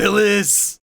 Phyllis!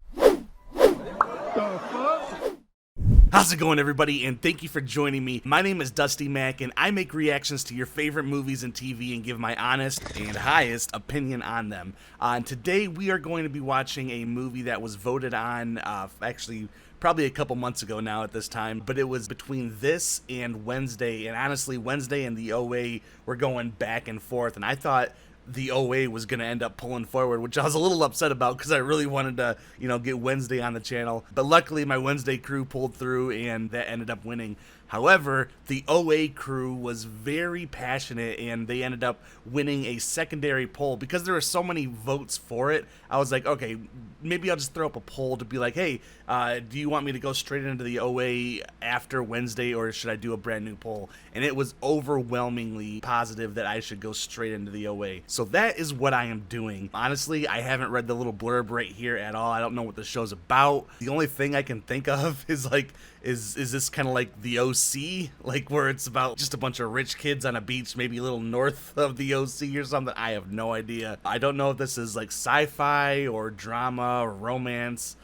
How's it going, everybody, and thank you for joining me. My name is Dusty Mac, and I make reactions to your favorite movies and TV and give my honest and highest opinion on them. And today we are going to be watching a movie that was voted on, actually probably a couple months ago now at this time, but it was between this and Wednesday, and honestly, Wednesday and the OA were going back and forth, and I thought the OA was going to end up pulling forward, which I was a little upset about because I really wanted to, get Wednesday on the channel. But luckily, my Wednesday crew pulled through and that ended up winning. However, the OA crew was very passionate and they ended up winning a secondary poll. Because there were so many votes for it, I was like, okay, maybe I'll just throw up a poll to be like, hey, do you want me to go straight into the OA after Wednesday, or should I do a brand new poll? And it was overwhelmingly positive that I should go straight into the OA. So that is what I am doing. Honestly, I haven't read the little blurb right here at all. I don't know what the show's about. The only thing I can think of is like, is this kind of like the OC? Like where it's about just a bunch of rich kids on a beach, maybe a little north of the OC or something? I have no idea. I don't know if this is like sci-fi or drama or romance.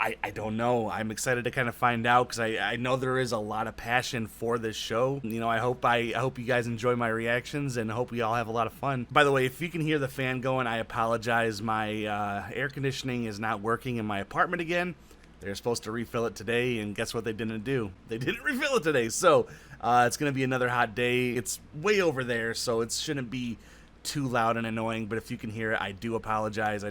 I don't know. I'm excited to kind of find out because I know there is a lot of passion for this show. I hope you guys enjoy my reactions and hope we all have a lot of fun. By the way, if you can hear the fan going, I apologize. My air conditioning is not working in my apartment again. They're supposed to refill it today, and guess what they didn't do? They didn't refill it today, so it's going to be another hot day. It's way over there, so it shouldn't be too loud and annoying, but if you can hear it, I do apologize.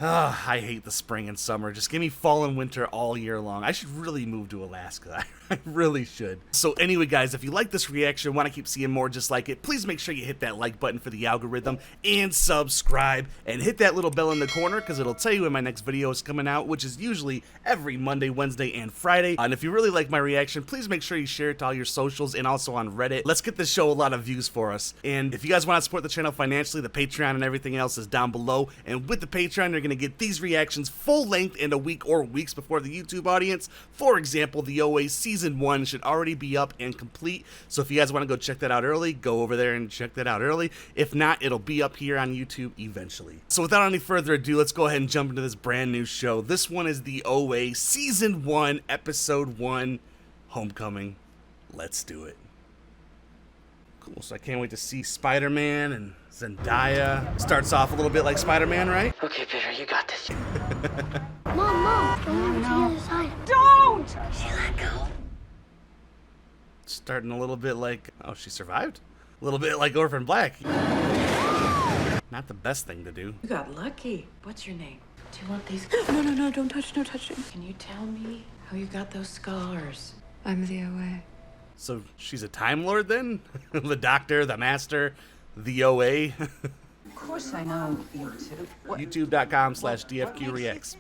I hate the spring and summer. Just give me fall and winter all year long. I should really move to Alaska. I really should. So anyway, guys, if you like this reaction, want to keep seeing more just like it, please make sure you hit that like button for the algorithm and subscribe and hit that little bell in the corner because it'll tell you when my next video is coming out, which is usually every Monday, Wednesday, and Friday. And if you really like my reaction, please make sure you share it to all your socials and also on Reddit. Let's get this show a lot of views for us. And if you guys want to support the channel financially, the Patreon and everything else is down below. And with the Patreon, you're going to get these reactions full length in a week or weeks before the YouTube audience. For example, the OA Season 1 should already be up and complete. So if you guys want to go check that out early, go over there and check that out early. If not, it'll be up here on YouTube eventually. So without any further ado, let's go ahead and jump into this brand new show. This one is the OA Season 1, Episode 1, Homecoming. Let's do it. Cool, so I can't wait to see Spider-Man and Zendaya. Starts off a little bit like Spider-Man, right? Okay, Peter, you got this. Mom, go over to the other side. Don't! She let go. Starting a little bit like, oh, she survived? A little bit like Orphan Black. Not the best thing to do. You got lucky. What's your name? Do you want these? No, don't touch, no touching. Can you tell me how you got those scars? I'm the OA. So she's a Time Lord then? The Doctor, the Master, the OA. Of course I know YouTube. YouTube.com/DFQreacts.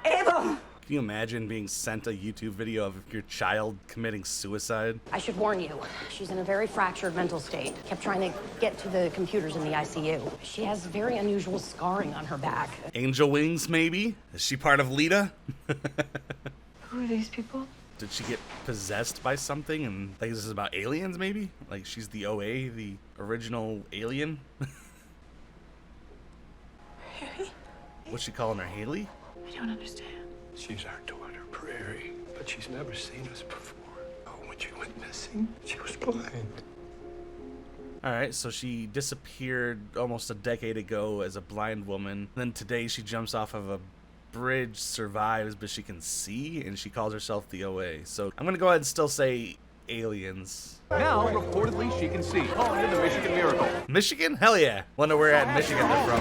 Ava! Can you imagine being sent a YouTube video of your child committing suicide? I should warn you, she's in a very fractured mental state. Kept trying to get to the computers in the ICU. She has very unusual scarring on her back. Angel wings, maybe? Is she part of Lita? Who are these people? Did she get possessed by something and like this is about aliens maybe? Like she's the OA, the original alien? Harry? What's she calling her, Haley? I don't understand. She's our daughter, Prairie, but she's never seen us before. Oh, when she went missing, she was blind. Alright, so she disappeared almost a decade ago as a blind woman. Then today she jumps off of a bridge, survives, but she can see, and she calls herself the OA. So I'm gonna go ahead and still say aliens. Now, reportedly, she can see. Calling it the Michigan Miracle. Michigan? Hell yeah. Wonder where at Michigan they're from.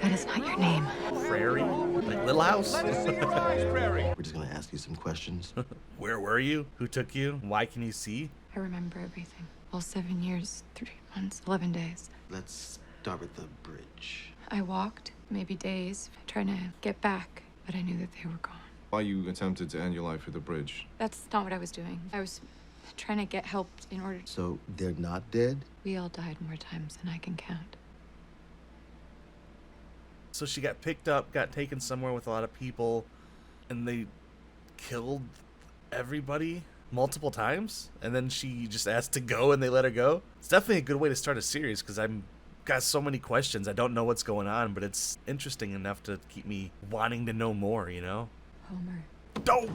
That is not your name. Prairie? Like Little House? Prairie. We're just gonna ask you some questions. Where were you? Who took you? Why can you see? I remember everything. All 7 years, 3 months, 11 days. Let's start with the bridge. I walked, maybe days, trying to get back, but I knew that they were gone. Why you attempted to end your life with the bridge? That's not what I was doing. I was trying to get help in order to... So they're not dead? We all died more times than I can count. So she got picked up, got taken somewhere with a lot of people, and they killed everybody multiple times, and then she just asked to go and they let her go. It's definitely a good way to start a series because I'm got so many questions. I don't know what's going on, but it's interesting enough to keep me wanting to know more, you know? Homer. Don't!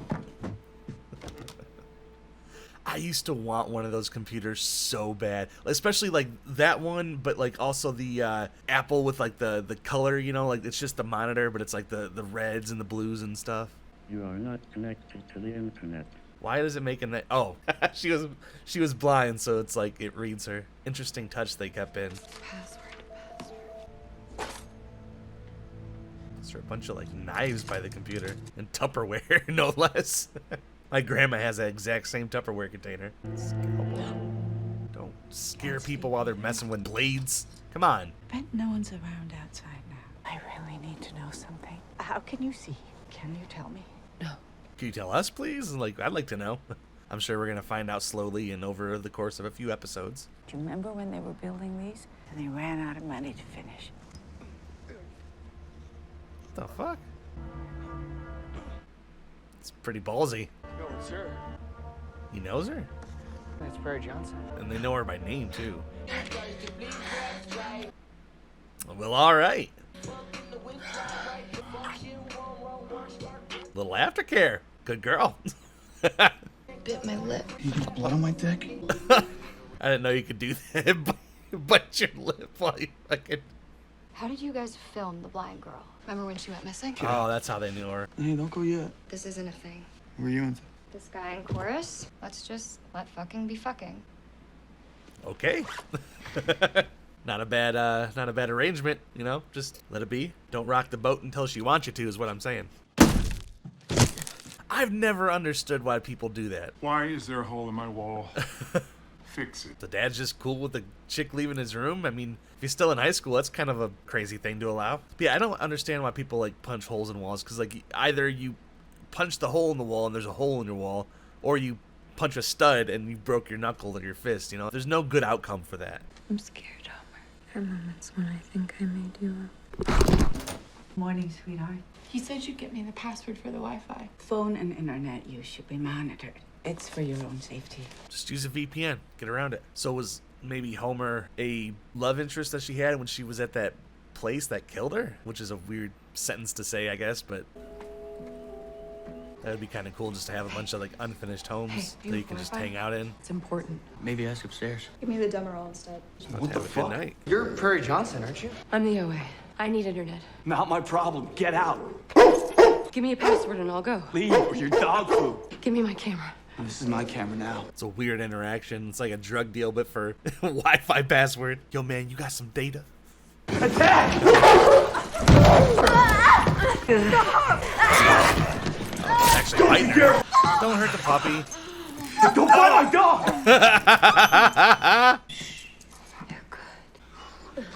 I used to want one of those computers so bad, especially like that one, but like also the Apple with like the color, you know, like it's just the monitor, but it's like the reds and the blues and stuff. You are not connected to the internet. Why does it make that? Oh, she was blind, so it's like it reads her. Interesting touch they kept in. Password. Those are a bunch of like knives by the computer and Tupperware, no less. My grandma has that exact same Tupperware container. Don't scare people while they're messing with blades. Come on. Bet no one's around outside now. I really need to know something. How can you see? Can you tell me? No. Can you tell us, please? Like, I'd like to know. I'm sure we're gonna find out slowly and over the course of a few episodes. Do you remember when they were building these? And they ran out of money to finish. What the fuck? It's pretty ballsy. Going, sir. He knows her? That's Prairie Johnson. And they know her by name, too. Well, alright. Little aftercare. Good girl. Bit my lip. You got blood on my dick? I didn't know you could do that. Bite your lip while you fucking... How did you guys film the blind girl? Remember when she went missing? Oh, that's how they knew her. Hey, don't go yet. This isn't a thing. Where are you into? This guy in chorus? Let's just let fucking be fucking. Okay. Not a bad arrangement, you know? Just let it be. Don't rock the boat until she wants you to, is what I'm saying. I've never understood why people do that. Why is there a hole in my wall? Fix it. The dad's just cool with the chick leaving his room. I mean, if you're still in high school, that's kind of a crazy thing to allow. But yeah, I don't understand why people like punch holes in walls, because like either you punch the hole in the wall and there's a hole in your wall, or you punch a stud and you broke your knuckle or your fist, you know? There's no good outcome for that. I'm scared, Homer. There are moments when I think I may do up. Morning, sweetheart. He said you'd get me the password for the Wi-Fi. Phone and internet use should be monitored. It's for your own safety. Just use a VPN. Get around it. So was maybe Homer a love interest that she had when she was at that place that killed her? Which is a weird sentence to say, I guess, but that would be kind of cool just to have a bunch of like unfinished homes that you can just hang out in. It's important. Maybe ask upstairs. Give me the Demerol instead. What the Have a fuck? good night. You're Prairie Johnson, aren't you? I'm the OA. I need internet. Not my problem. Get out. Give me a password and I'll go. Leave or your dog food. Give me my camera. This is my camera now. It's a weird interaction. It's like a drug deal, but for Wi-Fi password. Yo, man, you got some data? Attack! It's actually biting her. Don't hurt the puppy. Don't bite my dog! You're good.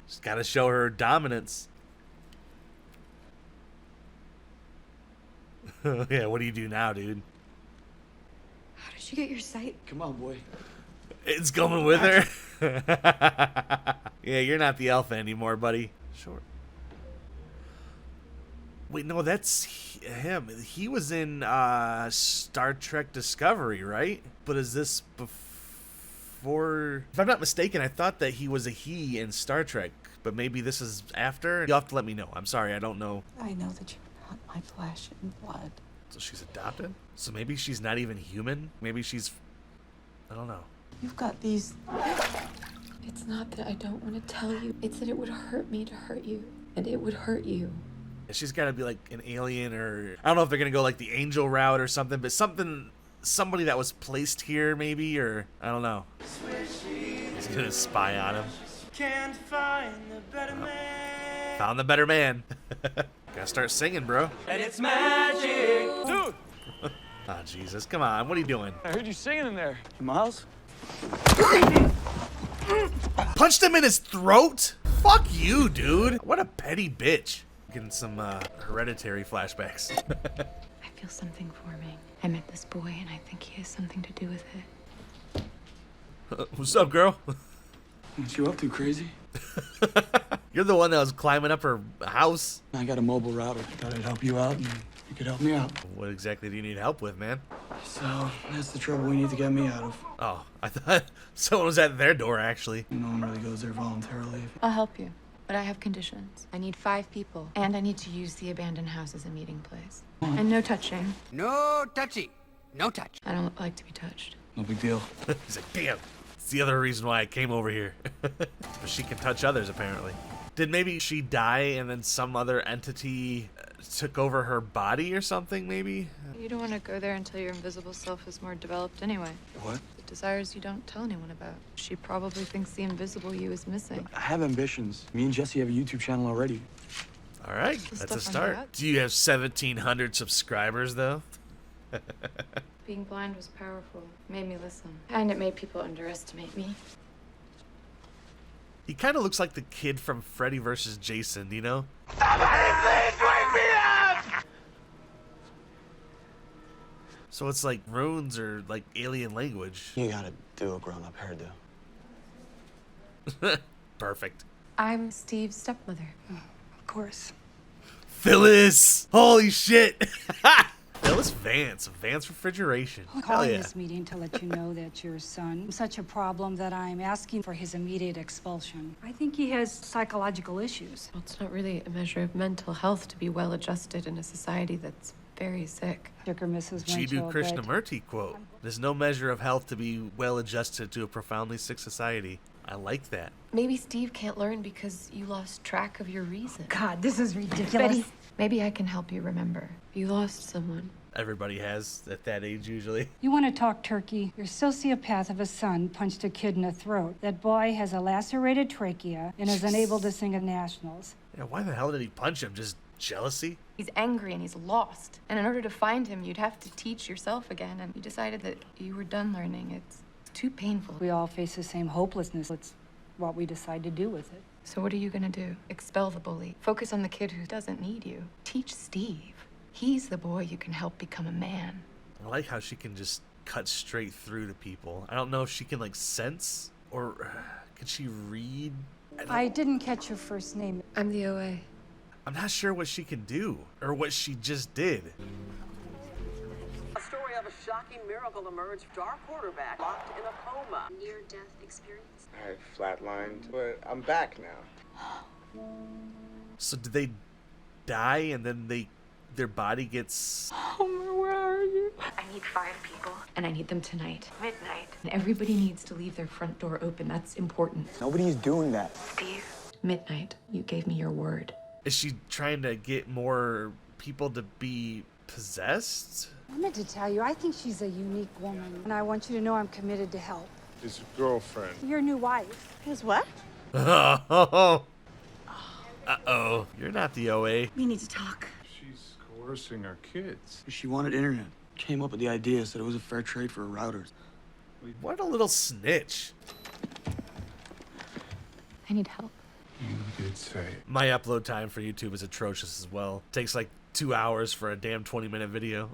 Just gotta show her dominance. Yeah, what do you do now, dude? How did you get your sight? Come on, boy. It's coming with her. Yeah, you're not the alpha anymore, buddy. Sure. Wait, no, that's him. He was in Star Trek Discovery, right? But is this before? If I'm not mistaken, I thought that he was a he in Star Trek, but maybe this is after? You'll have to let me know. I'm sorry, I don't know. I know that you're not my flesh and blood. So she's adopted? So maybe she's not even human? Maybe she's... I don't know. You've got these. It's not that I don't want to tell you. It's that it would hurt me to hurt you. And it would hurt you. She's got to be like an alien, or I don't know if they're going to go like the angel route or something, but somebody that was placed here maybe, or I don't know. He's going to spy on him. Can't find the better man. Found the better man. Gotta start singing, bro. And it's magic. Dude! Oh, Jesus. Come on. What are you doing? I heard you singing in there. Miles? Punched him in his throat? Fuck you, dude. What a petty bitch. Getting some hereditary flashbacks. I feel something forming. I met this boy and I think he has something to do with it. What's up, girl? What you up to, crazy? You're the one that was climbing up her house. I got a mobile router. Thought I'd help you out and you could help me out. What exactly do you need help with, man? So, that's the trouble we need to get me out of. Oh, I thought someone was at their door, actually. No one really goes there voluntarily. I'll help you, but I have conditions. I need 5 people, and I need to use the abandoned house as a meeting place. And no touching. No touchy. No touch. I don't like to be touched. No big deal. He's like, damn. It's the other reason why I came over here. But she can touch others, apparently. Did maybe she die and then some other entity took over her body or something, maybe? You don't want to go there until your invisible self is more developed anyway. What? The desires you don't tell anyone about. She probably thinks the invisible you is missing. I have ambitions. Me and Jesse have a YouTube channel already. All right, The that's a stuff on your start. Do you have 1,700 subscribers, though? Being blind was powerful. It made me listen. And it made people underestimate me. He kind of looks like the kid from Freddy vs. Jason, you know? So it's like runes or like alien language. You gotta do a grown-up hairdo. Perfect. I'm Steve's stepmother. Of course. Phyllis! Holy shit! Phyllis Vance, Vance Refrigeration. I'm Hell calling yeah. this meeting to let you know that your son is such a problem that I'm asking for his immediate expulsion. I think he has psychological issues. Well, it's not really a measure of mental health to be well adjusted in a society that's very sick. Dicker Mrs. Jiddu Winchell, but Krishnamurti quote. There's no measure of health to be well adjusted to a profoundly sick society. I like that. Maybe Steve can't learn because you lost track of your reason. God, this is ridiculous. Betty, maybe I can help you remember. You lost someone. Everybody has at that age usually. You want to talk turkey? Your sociopath of a son punched a kid in the throat. That boy has a lacerated trachea and is unable to sing at nationals. Yeah, why the hell did he punch him? Just jealousy? He's angry and he's lost. And in order to find him, you'd have to teach yourself again. And you decided that you were done learning. It's too painful. We all face the same hopelessness. It's what we decide to do with it. So what are you gonna do? Expel the bully. Focus on the kid who doesn't need you. Teach Steve. He's the boy you can help become a man. I like how she can just cut straight through to people. I don't know if she can like sense or can she read? I didn't catch your first name. I'm the OA. I'm not sure what she can do or what she just did. A story of a shocking miracle emerged. Star quarterback locked in a coma. Near-death experience. I flatlined, but I'm back now. So did they die and then their body gets... Homer, where are you? I need 5 people, and I need them tonight. Midnight. And everybody needs to leave their front door open. That's important. Nobody's doing that. Steve. Midnight. You gave me your word. Is she trying to get more people to be possessed? I meant to tell you, I think she's a unique woman. And I want you to know I'm committed to help. His girlfriend. Your new wife. His what? Uh-oh. You're not the OA. We need to talk. She's coercing our kids. She wanted internet. Came up with the idea, said it was a fair trade for a router. What a little snitch. I need help. You did say it. My upload time for YouTube is atrocious as well. Takes like 2 hours for a damn 20-minute video.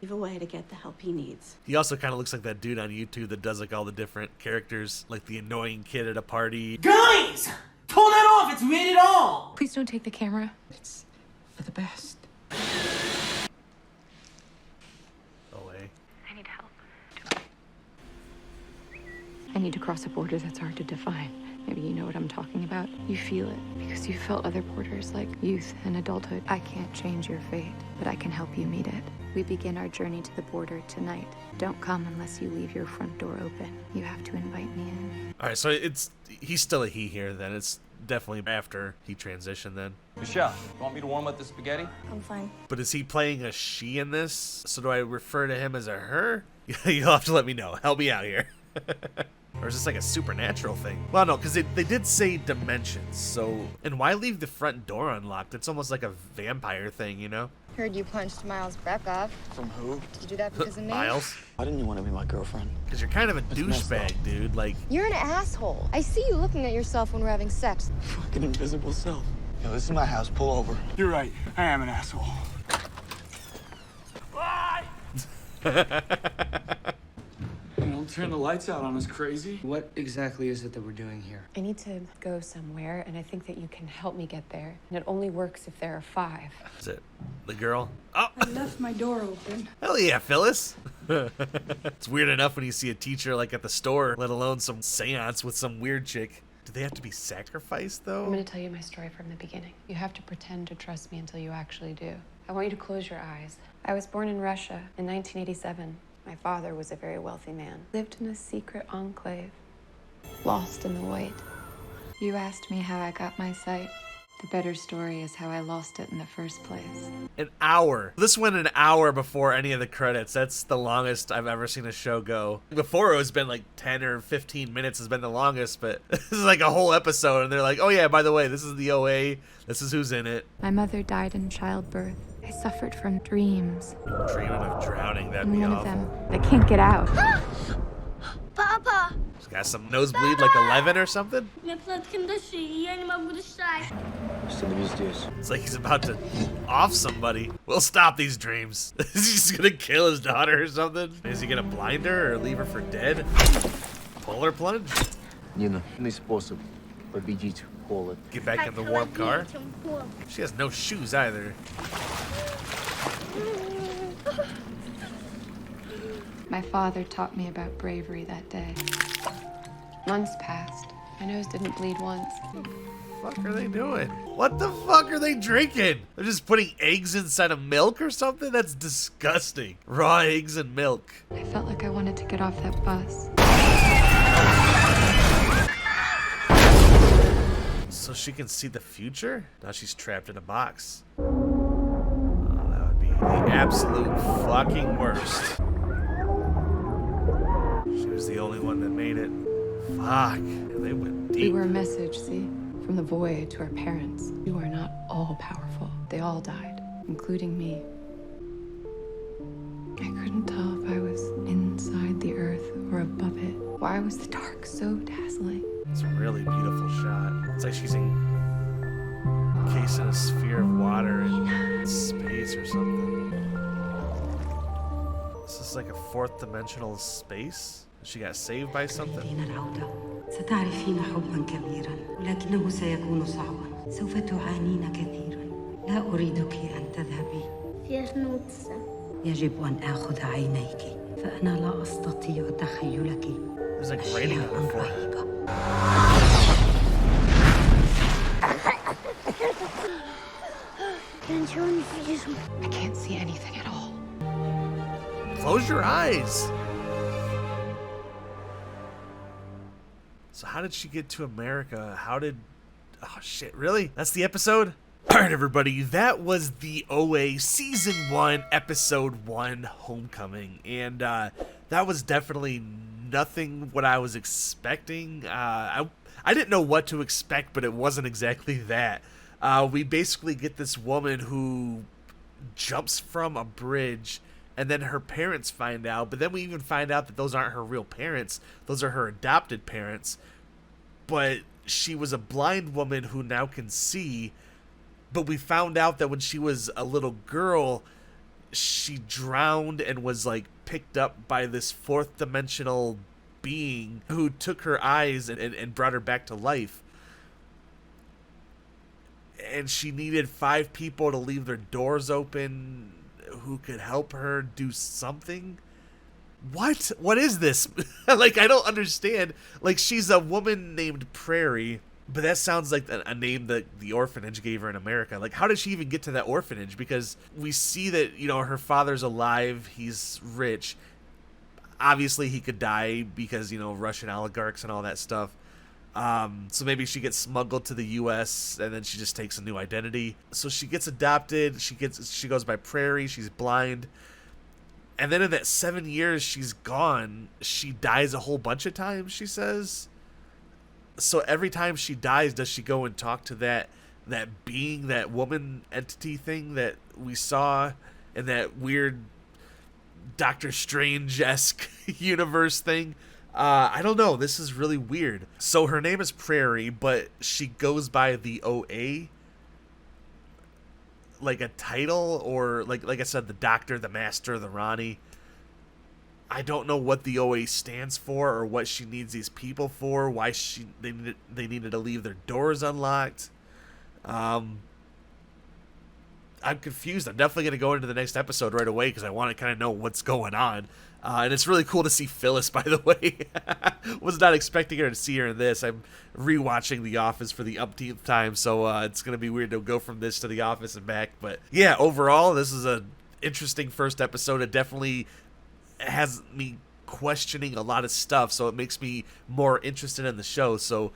Give a way to get the help he needs. He also kind of looks like that dude on YouTube that does like all the different characters, like the annoying kid at a party. Guys! Pull that off! It's made it all! Please don't take the camera. It's for the best. OA. I need help. I need to cross a border that's hard to define. Maybe you know what I'm talking about. You feel it because you felt other borders like youth and adulthood. I can't change your fate, but I can help you meet it. We begin our journey to the border tonight. Don't come unless you leave your front door open. You have to invite me in. All right, so he's still a he here then. It's definitely after he transitioned then. Michelle, you want me to warm up the spaghetti? I'm fine. But is he playing a she in this? So do I refer to him as a her? You'll have to let me know. Help me out here. Or is this like a supernatural thing? Well, no, because they did say dimensions, so... And why leave the front door unlocked? It's almost like a vampire thing, you know? Heard you punched Miles Breck off. From who? Did you do that because of me? Miles? Why didn't you want to be my girlfriend? Because you're kind of a That's messed up. douchebag, dude. Like... You're an asshole. I see you looking at yourself when we're having sex. Fucking invisible self. Yo, this is my house. Pull over. You're right. I am an asshole. You know, turn the lights out on us, crazy. What exactly is it that we're doing here? I need to go somewhere, and I think that you can help me get there. And it only works if there are 5. Is it the girl? Oh, I left my door open. hell yeah, Phyllis. It's weird enough when you see a teacher like at the store, let alone some seance with some weird chick. Do they have to be sacrificed though? I'm going to tell you my story from the beginning. You have to pretend to trust me until you actually do. I want you to close your eyes. I was born in Russia in 1987. My father was a very wealthy man. Lived in a secret enclave, lost in the void. You asked me how I got my sight. The better story is how I lost it in the first place. An hour. This went an hour before any of the credits. That's the longest I've ever seen a show go. Before it was been like 10 or 15 minutes has been the longest, but this is like a whole episode and they're like, oh yeah, by the way, this is the OA. This is who's in it. My mother died in childbirth. I suffered from dreams. Dreaming of drowning, that'd And be one awful. of them, I can't get out. Papa! She's got some nosebleed like 11 or something. It's like he's about to off somebody. We'll stop these dreams. Is he just gonna kill his daughter or something? Is he gonna blind her or leave her for dead? Polar plunge? Nina, не способ победить холод. Get back in the warm car? She has no shoes either. My father taught me about bravery that day. Months passed. My nose didn't bleed once. What the fuck are they doing? What the fuck are they drinking? They're just putting eggs inside of milk or something? That's disgusting. Raw eggs and milk. I felt like I wanted to get off that bus. So she can see the future? Now she's trapped in a box. Oh, that would be the absolute fucking worst. She was the only one that made it. Fuck. They went We deep. were a message, see? From the void to our parents. You are not all powerful. They all died, including me. I couldn't tell if I was inside the earth or above it. Why was the dark so dazzling? It's a really beautiful shot. It's like she's encased in a sphere of water in space or something. This is like a fourth dimensional space? She got saved by something? ستعرفين حبا كبيرا ولكنه سيكون صعبا سوف تعانين كثيرا لا أريدك أن تذهبي يجب أن آخذ عينيك فأنا لا أستطيع تخيلك There's like raining on her forehead. I can't see anything at all. Close your eyes. So how did she get to America? Oh shit, really? That's the episode? Alright everybody, that was the OA Season 1, Episode 1, Homecoming. And that was definitely nothing what I was expecting. I didn't know what to expect, but it wasn't exactly that. We basically get this woman who jumps from a bridge, and then her parents find out, but then we even find out that those aren't her real parents. Those are her adopted parents. But she was a blind woman who now can see, but we found out that when she was a little girl, she drowned and was like picked up by this fourth dimensional being who took her eyes and brought her back to life. And she needed 5 people to leave their doors open who could help her do something. What is this? Like, I don't understand. Like, she's a woman named Prairie, but that sounds like a name that the orphanage gave her in America. Like, how did she even get to that orphanage? Because we see that, you know, her father's alive, he's rich. Obviously, he could die because, you know, Russian oligarchs and all that stuff. So maybe she gets smuggled to the U.S. and then she just takes a new identity. So she gets adopted. She goes by Prairie. She's blind. And then in that 7 years she's gone, she dies a whole bunch of times, she says. So every time she dies, does she go and talk to that being, that woman entity thing that we saw in that weird Doctor Strange-esque universe thing? I don't know. This is really weird. So her name is Prairie, but she goes by the OA, like a title, or like I said, the Doctor, the Master, the Ronnie. I don't know what the OA stands for or what she needs these people for, why they needed to leave their doors unlocked. I'm confused. I'm definitely going to go into the next episode right away because I want to kind of know what's going on. And it's really cool to see Phyllis, by the way. Was not expecting her to see her in this. I'm rewatching The Office for the umpteenth time, so it's going to be weird to go from this to The Office and back. But yeah, overall, this is a interesting first episode. It definitely has me questioning a lot of stuff, so it makes me more interested in the show. So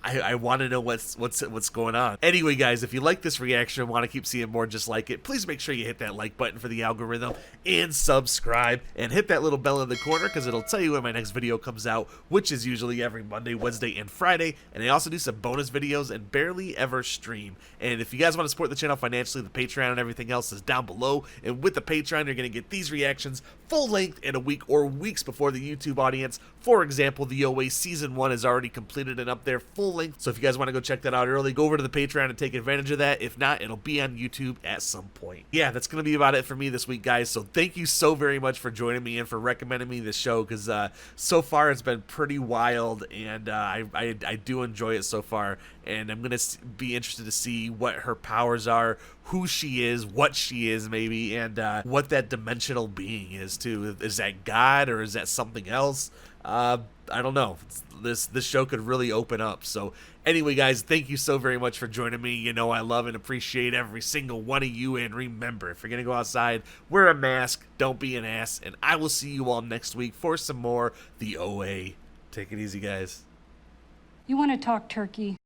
I want to know what's going on. Anyway, guys, if you like this reaction and want to keep seeing more just like it, please make sure you hit that like button for the algorithm and subscribe and hit that little bell in the corner because it'll tell you when my next video comes out, which is usually every Monday, Wednesday, and Friday. And I also do some bonus videos and barely ever stream. And if you guys want to support the channel financially, the Patreon and everything else is down below. And with the Patreon, you're going to get these reactions full length in a week or weeks before the YouTube audience. For example, the OA Season 1 is already completed and up there full length. So if you guys want to go check that out early, go over to the Patreon and take advantage of that. If not, it'll be on YouTube at some point. Yeah, that's going to be about it for me this week, guys. So thank you so very much for joining me and for recommending me this show because so far it's been pretty wild and I do enjoy it so far. And I'm going to be interested to see what her powers are, who she is, what she is maybe, and what that dimensional being is too. Is that God or is that something else? I don't know. This show could really open up. So anyway, guys, thank you so very much for joining me. You know I love and appreciate every single one of you. And remember, if you're going to go outside, wear a mask, don't be an ass. And I will see you all next week for some more The OA. Take it easy, guys. You want to talk turkey?